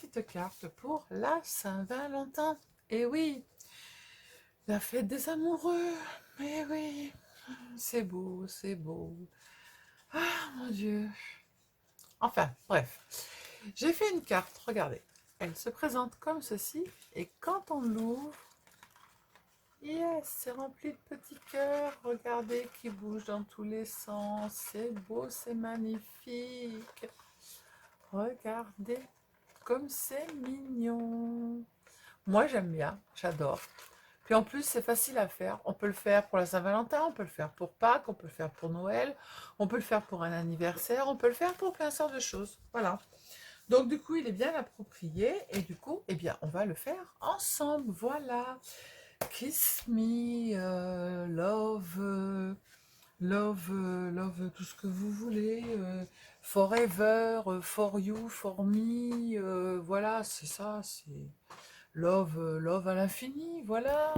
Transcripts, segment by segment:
petite carte pour la Saint-Valentin. Et oui, la fête des amoureux. Et oui, c'est beau, c'est beau. Ah mon Dieu. Enfin, bref. J'ai fait une carte, regardez. Elle se présente comme ceci. Et quand on l'ouvre, yes, c'est rempli de petits cœurs. Regardez qui bougent dans tous les sens. C'est beau, c'est magnifique. Regardez comme c'est mignon. Moi, j'aime bien, j'adore. Puis en plus, c'est facile à faire. On peut le faire pour la Saint-Valentin, on peut le faire pour Pâques, on peut le faire pour Noël, on peut le faire pour un anniversaire, on peut le faire pour plein sortes de choses. Voilà. Donc du coup, il est bien approprié et du coup, eh bien, on va le faire ensemble. Voilà. Kiss me, love, love, love, tout ce que vous voulez. Forever, for you, for me. Voilà, c'est ça, c'est love, love à l'infini. Voilà.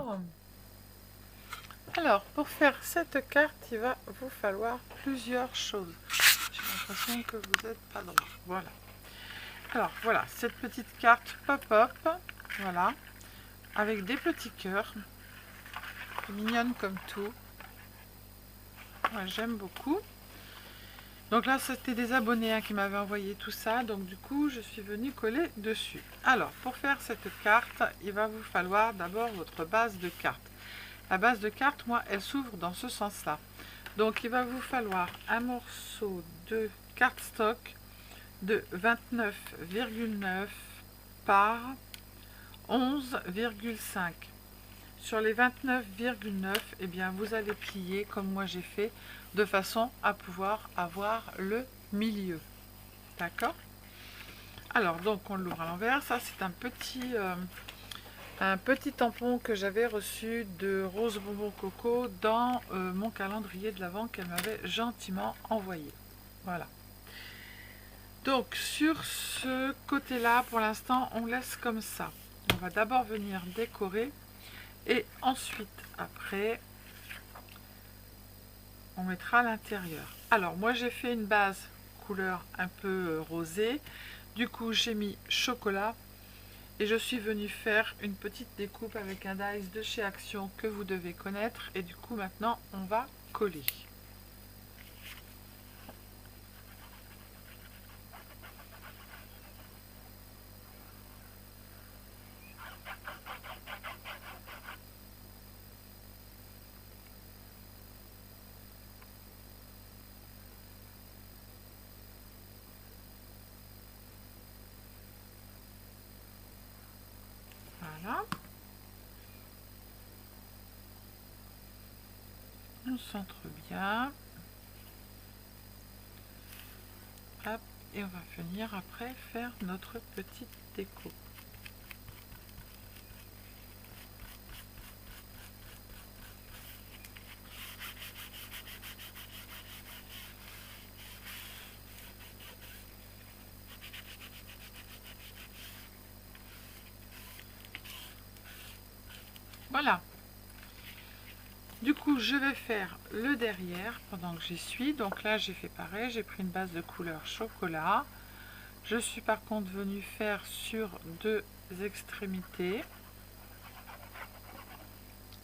Alors, pour faire cette carte, il va vous falloir plusieurs choses. J'ai l'impression que vous n'êtes pas droit. Voilà. Alors, voilà, cette petite carte pop-up. Voilà. Avec des petits cœurs. Mignonne comme tout. Ouais, j'aime beaucoup. Donc là, c'était des abonnés qui m'avaient envoyé tout ça. Donc du coup, je suis venue coller dessus. Alors, pour faire cette carte, il va vous falloir d'abord votre base de carte. La base de carte, moi, elle s'ouvre dans ce sens-là. Donc, il va vous falloir un morceau de cardstock de 29,9 par 11,5. Sur les 29,9, eh bien, vous allez plier comme moi j'ai fait, de façon à pouvoir avoir le milieu. D'accord? Alors, donc, on l'ouvre à l'envers. Ça, c'est un petit tampon que j'avais reçu de Rose Bonbon Coco dans mon calendrier de l'Avent qu'elle m'avait gentiment envoyé. Voilà. Donc sur ce côté-là, pour l'instant, on laisse comme ça. On va d'abord venir décorer et ensuite, après, on mettra à l'intérieur. Alors, moi, j'ai fait une base couleur un peu rosée. Du coup, j'ai mis chocolat. Et je suis venue faire une petite découpe avec un dies de chez Action que vous devez connaître. Et du coup, maintenant, on va coller. Voilà. On centre bien. Hop. Et on va venir après faire notre petite découpe. Voilà. Du coup, je vais faire le derrière pendant que j'y suis. Donc là, j'ai fait pareil. J'ai pris une base de couleur chocolat. Je suis par contre venue faire sur deux extrémités.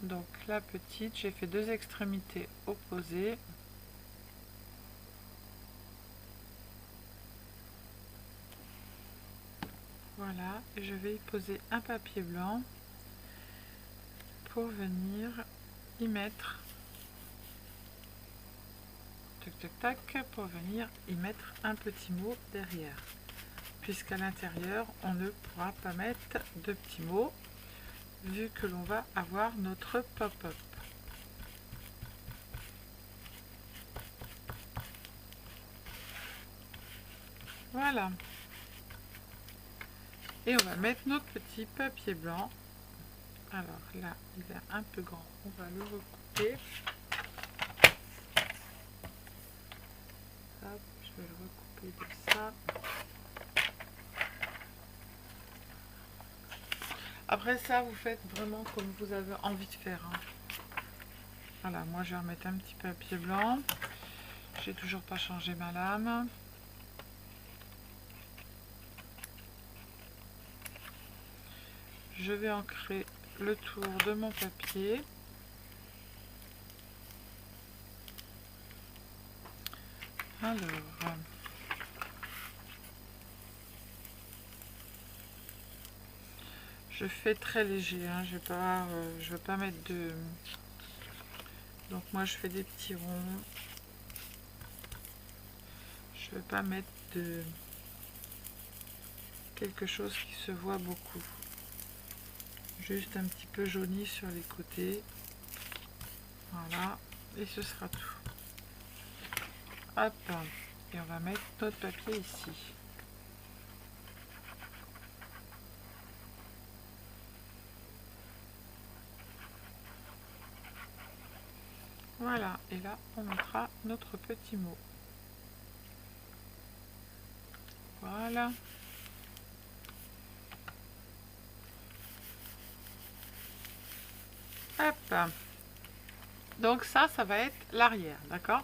Donc la petite, j'ai fait deux extrémités opposées. Voilà, et je vais y poser un papier blanc pour venir y mettre, tac tac tac, pour venir y mettre un petit mot derrière. Puisqu'à l'intérieur, on ne pourra pas mettre de petits mots, vu que l'on va avoir notre pop-up. Voilà. Et on va mettre notre petit papier blanc. Alors là, il est un peu grand, on va le recouper. Hop, je vais le recouper de ça. Après ça, vous faites vraiment comme vous avez envie de faire. Hein. Voilà, moi je vais remettre un petit papier blanc. J'ai toujours pas changé ma lame. je vais ancrer le tour de mon papier. Alors, je fais très léger, hein, je veux pas mettre de... Donc moi je fais des petits ronds. Je veux pas mettre de quelque chose qui se voit beaucoup. Juste un petit peu jauni sur les côtés. Voilà, et ce sera tout. Hop, et on va mettre notre papier ici. Voilà, et là on mettra notre petit mot. Voilà. Hop. Donc ça va être l'arrière, d'accord?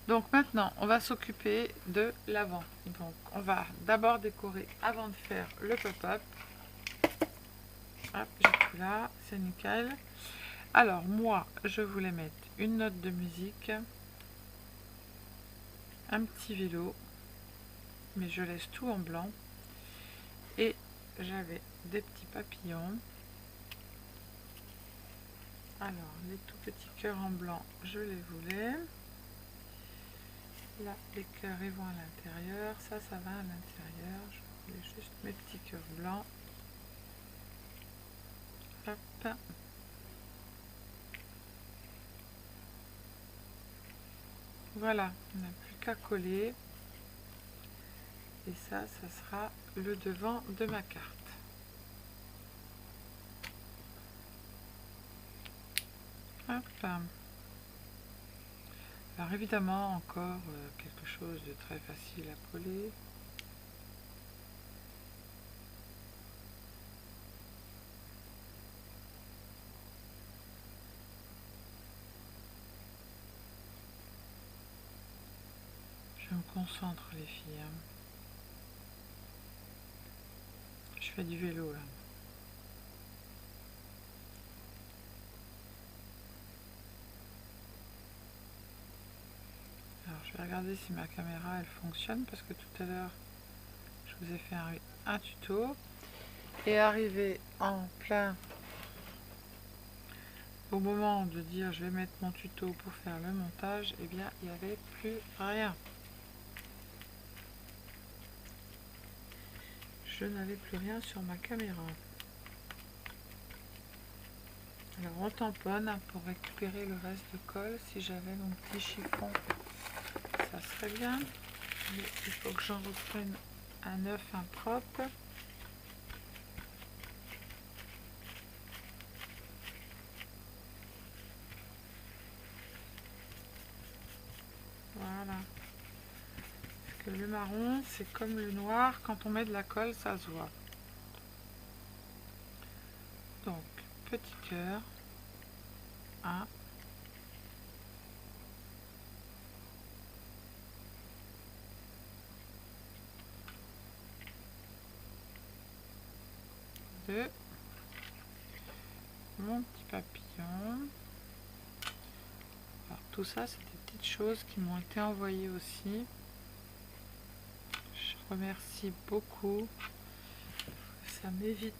Donc maintenant, on va s'occuper de l'avant. Donc on va d'abord décorer avant de faire le pop-up. Hop, j'ai tout là, c'est nickel. Alors moi, je voulais mettre une note de musique, un petit vélo, mais je laisse tout en blanc. Et j'avais des petits papillons. Alors, les tout petits cœurs en blanc, je les voulais. Là, les cœurs, ils vont à l'intérieur. Ça va à l'intérieur. Je voulais juste mes petits cœurs blancs. Hop. Voilà, on n'a plus qu'à coller. Et ça sera le devant de ma carte. Hop. Alors évidemment, encore quelque chose de très facile à coller. Je me concentre les filles. Hein. Je fais du vélo là. Alors je vais regarder si ma caméra elle fonctionne parce que tout à l'heure je vous ai fait un tuto et arrivé en plein au moment de dire je vais mettre mon tuto pour faire le montage, et bien il n'y avait plus rien. Je n'avais plus rien sur ma caméra. Alors on tamponne pour récupérer le reste de colle. Si j'avais mon petit chiffon, ça serait bien. Mais il faut que j'en reprenne un neuf, un propre. Voilà. Parce que le marron, c'est comme le noir. Quand on met de la colle, ça se voit. Donc, petit cœur. 1. 2. Mon petit papillon. Alors tout ça, c'est des petites choses qui m'ont été envoyées aussi. Je remercie beaucoup. Ça m'évite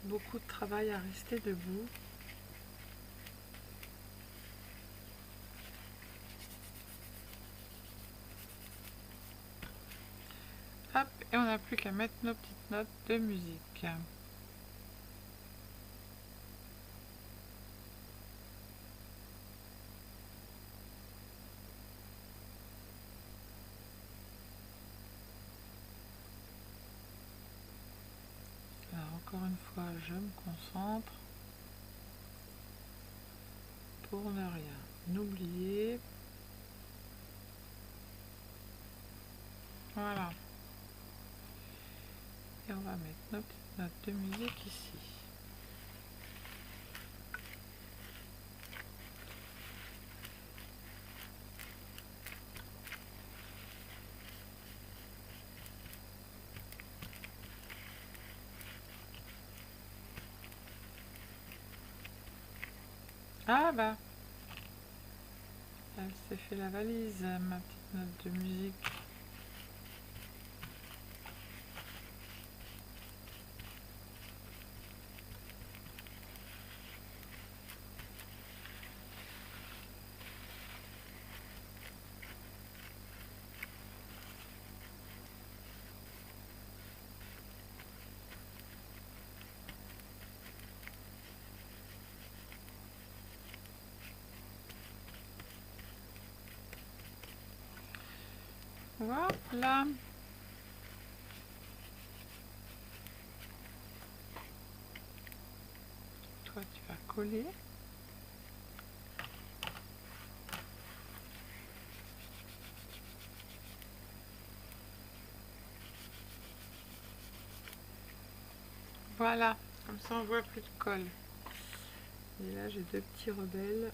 beaucoup de travail à rester debout. Hop, et on n'a plus qu'à mettre nos petites notes de musique. Alors encore une fois, je me concentre pour ne rien oublier. Voilà. Et on va mettre nos petites notes de musique ici. Ah bah, elle s'est fait la valise, ma petite note de musique. Voilà. Toi, tu vas coller. Voilà, comme ça on voit plus de colle. Et là, j'ai deux petits rebelles.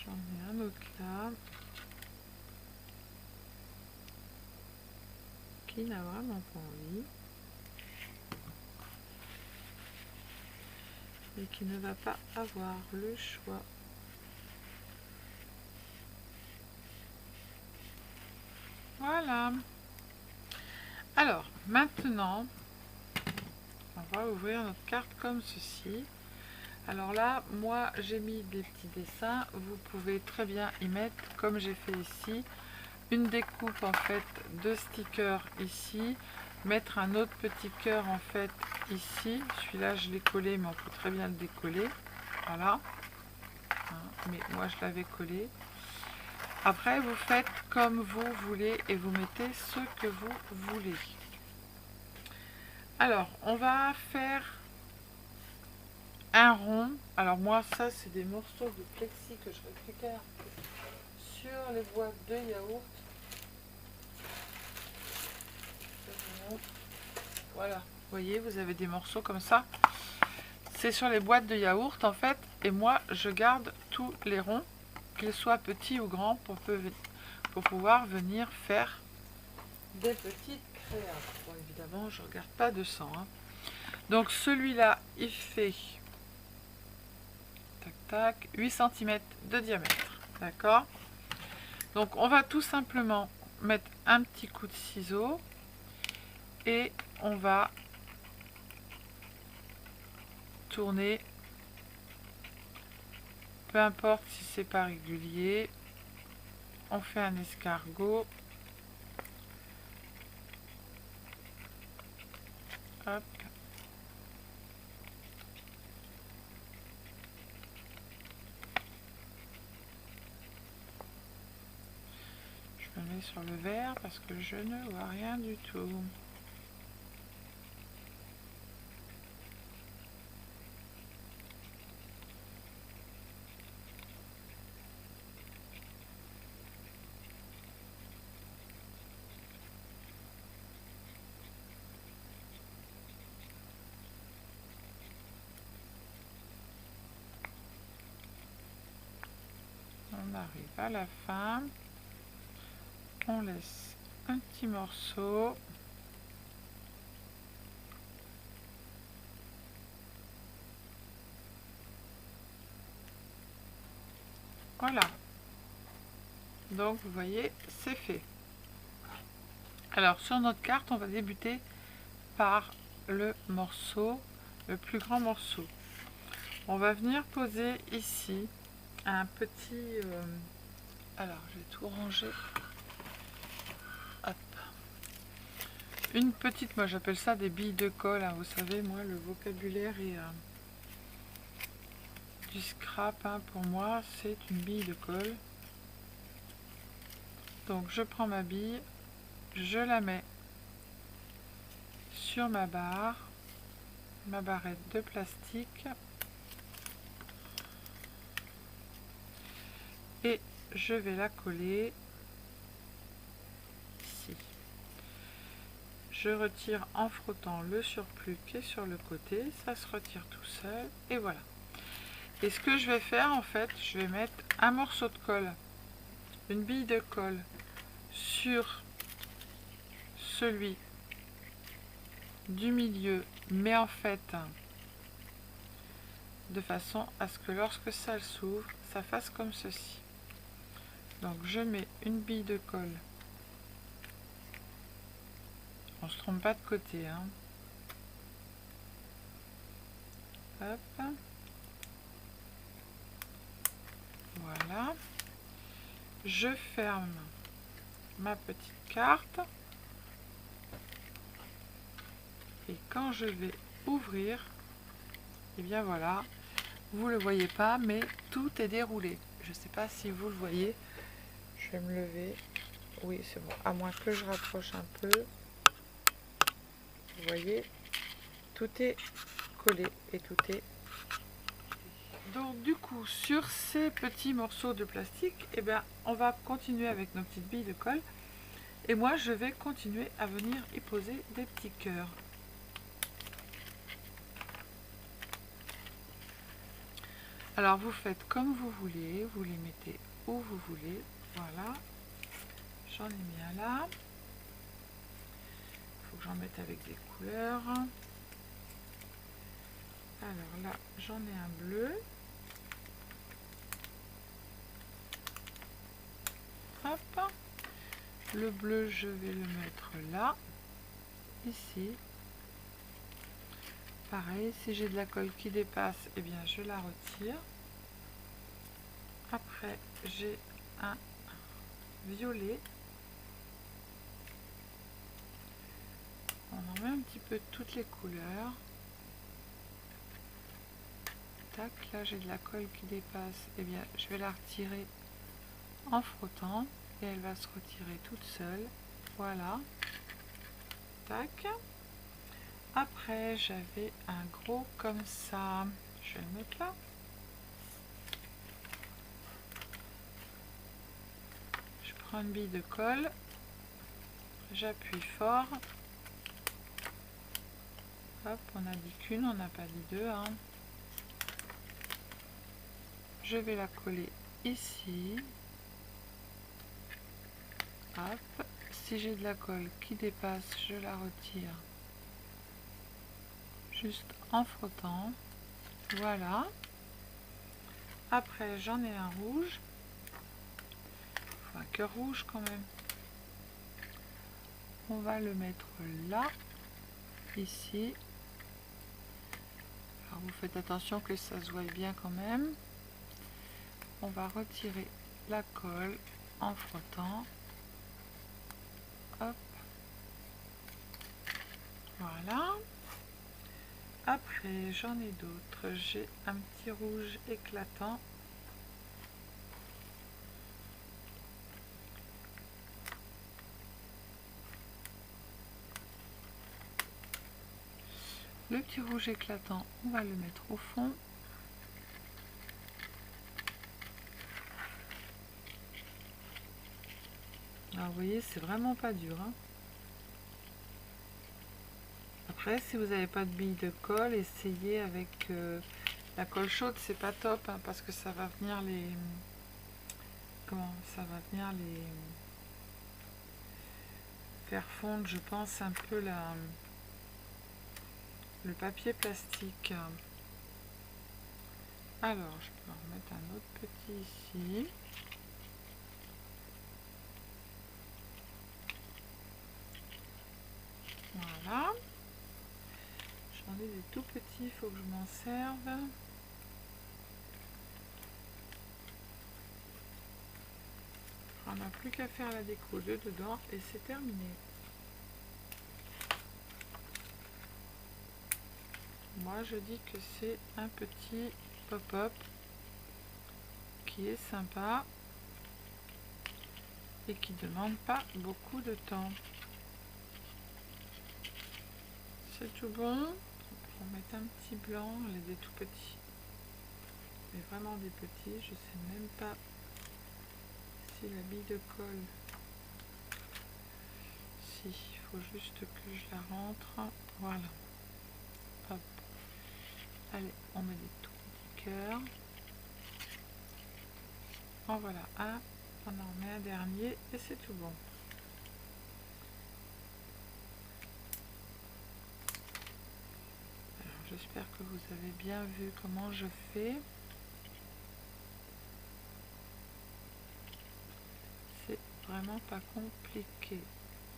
J'en ai un autre là. Qui n'a vraiment pas envie. Et qui ne va pas avoir le choix. Voilà. Alors, maintenant, on va ouvrir notre carte comme ceci. Alors là, moi, j'ai mis des petits dessins. Vous pouvez très bien y mettre, comme j'ai fait ici, une découpe en fait de stickers ici. Mettre un autre petit cœur en fait ici. Celui-là, je l'ai collé, mais on peut très bien le décoller. Voilà. Mais moi, je l'avais collé. Après, vous faites comme vous voulez et vous mettez ce que vous voulez. Alors, on va faire un rond. Alors moi, ça, c'est des morceaux de plexi que je récupère sur les boîtes de yaourt. Voilà, vous voyez, vous avez des morceaux comme ça. C'est sur les boîtes de yaourt, en fait. Et moi, je garde tous les ronds, qu'ils soient petits ou grands, pour pouvoir venir faire des petites créas. Bon, évidemment, je ne regarde pas de sang. Donc celui-là, il fait tac tac 8 cm de diamètre. D'accord? Donc on va tout simplement mettre un petit coup de ciseau et on va tourner. Peu importe si c'est pas régulier. On fait un escargot. Hop. Je me mets sur le vert parce que je ne vois rien du tout. On arrive à la fin. On laisse un petit morceau. Voilà. Donc vous voyez, c'est fait. Alors sur notre carte, on va débuter par le morceau, le plus grand morceau. On va venir poser ici un petit... alors je vais tout ranger. Hop. Une petite, moi j'appelle ça des billes de colle. Vous savez, moi le vocabulaire est du scrap. Pour moi, c'est une bille de colle. Donc je prends ma bille, je la mets sur ma barrette de plastique et je vais la coller ici. Je retire en frottant le surplus qui est sur le côté, ça se retire tout seul et voilà. Et ce que je vais faire en fait, je vais mettre un morceau de colle une bille de colle sur celui du milieu, mais en fait de façon à ce que lorsque ça s'ouvre, ça fasse comme ceci. Donc je mets une bille de colle, on se trompe pas de côté, hein. Hop, voilà, je ferme ma petite carte et quand je vais ouvrir, et bien voilà, vous le voyez pas mais tout est déroulé. Je sais pas si vous le voyez, je vais me lever. Oui, c'est bon, à moins que je rapproche un peu. Vous voyez, tout est collé et tout est... Donc du coup, sur ces petits morceaux de plastique, eh bien, on va continuer avec nos petites billes de colle. Et moi, je vais continuer à venir y poser des petits cœurs. Alors, vous faites comme vous voulez, vous les mettez où vous voulez. Voilà, j'en ai mis un là. Il faut que j'en mette avec des couleurs. Alors là, j'en ai un bleu. Hop. Le bleu, je vais le mettre là, ici. Pareil, si j'ai de la colle qui dépasse, eh bien je la retire. Après, j'ai un violet. On en met un petit peu toutes les couleurs. Tac, là j'ai de la colle qui dépasse, eh bien je vais la retirer en frottant et elle va se retirer toute seule. Voilà. Tac. Après, j'avais un gros comme ça. Je vais le mettre là. Je prends une bille de colle. J'appuie fort. Hop, on a dit qu'une, on n'a pas dit deux, hein. Je vais la coller ici. Hop. Si j'ai de la colle qui dépasse, je la retire. Juste en frottant. Voilà. Après, j'en ai un rouge. Enfin, un cœur rouge quand même. On va le mettre là, ici. Alors, vous faites attention que ça se voie bien quand même. On va retirer la colle en frottant. Hop. Voilà. Après, j'en ai d'autres. J'ai un petit rouge éclatant. Le petit rouge éclatant, on va le mettre au fond. Alors, vous voyez, c'est vraiment pas dur, hein. Après, si vous n'avez pas de bille de colle, essayez avec la colle chaude, c'est pas top, hein, parce que ça va venir les... Comment ça va venir les... faire fondre, je pense, un peu le papier plastique. Alors, je peux en mettre un autre petit ici. Voilà. J'en ai des tout petits, il faut que je m'en serve. On n'a plus qu'à faire la déco de dedans et c'est terminé. Moi, je dis que c'est un petit pop-up qui est sympa et qui ne demande pas beaucoup de temps. C'est tout bon. On va mettre un petit blanc, les tout petits. Mais vraiment des petits, je sais même pas si la bille de colle. Si, il faut juste que je la rentre. Voilà. Hop. Allez, on met des tout petits cœurs. En voilà un. on en met un dernier et c'est tout bon. Alors j'espère que vous avez bien vu comment je fais. C'est vraiment pas compliqué.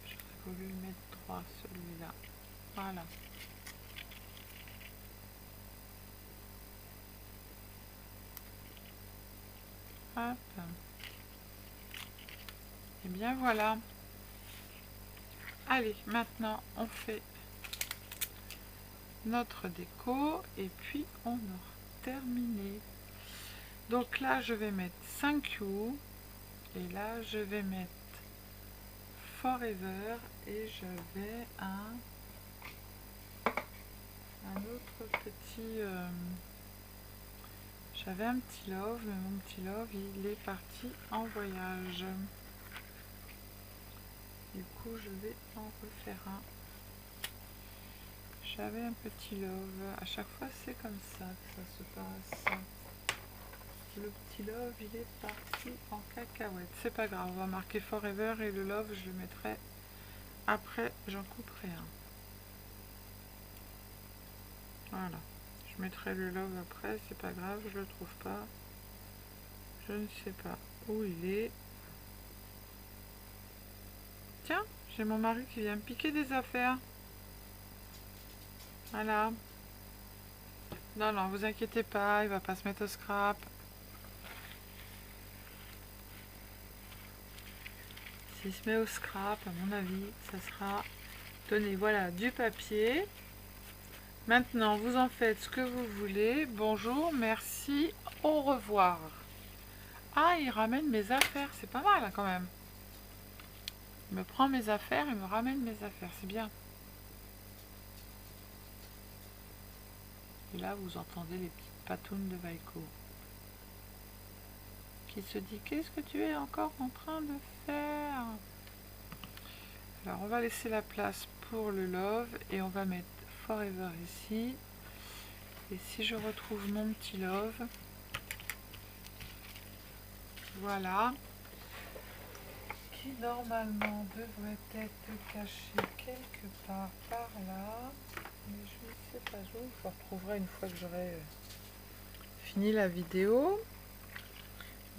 J'aurais voulu le mettre droit celui-là. Voilà. Hop. Et bien voilà. Allez, maintenant on fait notre déco et puis on aura terminé. Donc là je vais mettre 5 You et là je vais mettre Forever et j'avais un autre petit j'avais un petit love, mais mon petit love il est parti en voyage. Du coup je vais en refaire un. J'avais un petit love, à chaque fois c'est comme ça que ça se passe. Le petit love il est parti en cacahuète, c'est pas grave, on va marquer Forever et le love je le mettrai après, j'en couperai un. Voilà, je mettrai le love après, c'est pas grave, je le trouve pas. Je ne sais pas où il est. Tiens, j'ai mon mari qui vient me piquer des affaires. Voilà. Non, non, vous inquiétez pas, il va pas se mettre au scrap. S'il se met au scrap, à mon avis, ça sera... Tenez, voilà, du papier. Maintenant, vous en faites ce que vous voulez. Bonjour, merci, au revoir. Ah, il ramène mes affaires, c'est pas mal hein, quand même. Il me prend mes affaires et me ramène mes affaires, c'est bien. Et là, vous entendez les petites patounes de Vaiko qui se dit qu'est-ce que tu es encore en train de faire? Alors, on va laisser la place pour le love et on va mettre Forever ici. Et si je retrouve mon petit love, voilà, qui normalement devrait être caché quelque part par là, mais je ne sais pas où. Je le retrouverai une fois que j'aurai fini la vidéo.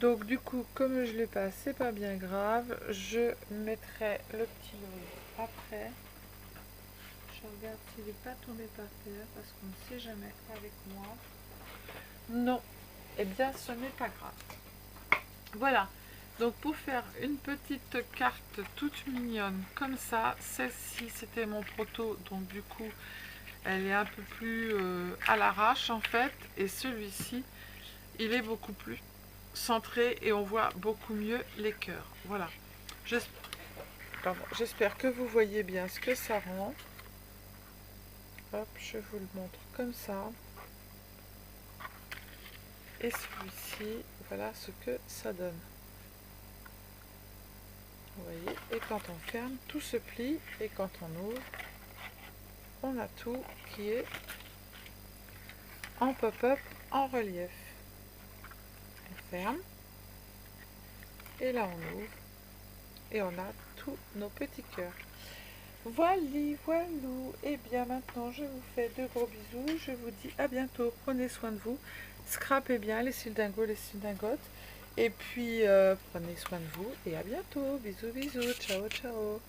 Donc du coup, comme je l'ai pas, c'est pas bien grave. Je mettrai le petit love après. Je regarde s'il n'est pas tombé par terre parce qu'on ne sait jamais avec moi. Non, eh bien ce n'est pas grave. Voilà, donc pour faire une petite carte toute mignonne comme ça, celle-ci c'était mon proto, donc du coup elle est un peu plus à l'arrache en fait, et celui-ci il est beaucoup plus centré et on voit beaucoup mieux les cœurs. Voilà, j'espère que vous voyez bien ce que ça rend. Hop, je vous le montre comme ça. Et celui-ci, voilà ce que ça donne. Vous voyez, et quand on ferme, tout se plie, et quand on ouvre, on a tout qui est en pop-up, en relief. On ferme, et là on ouvre, et on a tous nos petits cœurs. Voilà, voilou. Et bien maintenant, je vous fais de gros bisous. Je vous dis à bientôt. Prenez soin de vous. Scrapez bien les cils dingos, les cils dingotes. Et puis, prenez soin de vous. Et à bientôt. Bisous, bisous. Ciao, ciao.